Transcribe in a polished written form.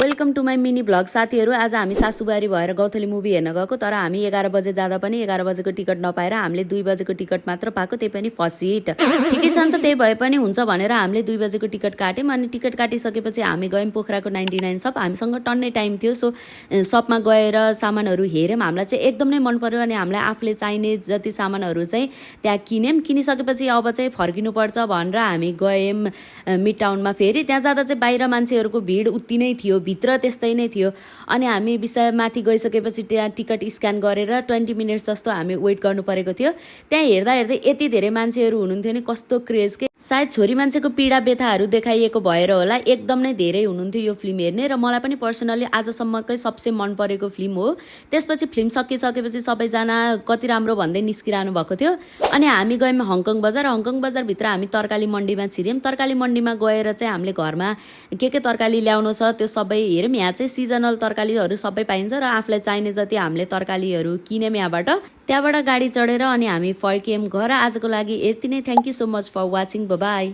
Welcome to my mini vlog साथीहरू। आज हामी सासुबारी भएर गौथली मुभी हेर्न गएको, तर हामी 11 बजे जाँदा पनि 11 बजेको टिकट नपाएर हामीले 2 बजेको टिकट मात्र पाएको, त्यही पनि फर्स्ट सिट। ठिकै छ नि त, त्यही भए पनि हुन्छ भनेर हामीले 2 बजेको टिकट काट्यौँ। अनि टिकट काटिसकेपछि हामी गयौँ पोखराको 99 सप। हामीसँग टन्नै टाइम थियो, सो सपमा गएर सामानहरू हेऱ्यौँ। हामीलाई चाहिँ एकदम नै मन पर्यो अनि हामीलाई आफूले चाहिने जति सामानहरू चाहिँ त्यहाँ किन्यौँ। किनिसकेपछि अब चाहिँ फर्किनुपर्छ भनेर हामी गयौँ मिड टाउनमा। फेरि त्यहाँ जाँदा चाहिँ बाहिर मान्छेहरूको भिड उति नै थियो, भित्र त्यस्तै नै थियो। अनि हामी बिस्तारै माथि गइसकेपछि त्यहाँ टिकट स्क्यान गरेर 20 मिनट्स जस्तो हामी वेट गर्नु परेको थियो। त्यहाँ हेर्दा हेर्दै यति धेरै मान्छेहरू हुनुहुन्थ्यो नि, कस्तो क्रेज के। सायद छोरी मान्छेको पीडा व्यथाहरू देखाइएको भएर होला, एकदम नै धेरै हुनुहुन्थ्यो यो फिल्म हेर्ने। र मलाई पनि पर्सनली आजसम्मकै सबसे मन परेको फिल्म हो। त्यसपछि फिल्म सकिसकेपछि सबैजना कति राम्रो भन्दै निस्किरहनु भएको थियो। अनि हामी गयौँ हङकङ बजार। हङकङ बजारभित्र हामी तरकारी मन्डीमा छिर्यौँ। तरकारी मन्डीमा गएर चाहिँ हामीले घरमा के तरकारी ल्याउनु छ त्यो सबै हेरौँ। यहाँ चाहिँ सिजनल तरकारीहरू सबै पाइन्छ र आफूलाई चाहिने जति हामीले तरकारीहरू किन्यौँ यहाँबाट। त्यहाँबाट गाडी चढेर अनि हामी फर्कियौँ घर। आजको लागि यति नै। Thank you so much for watching. By.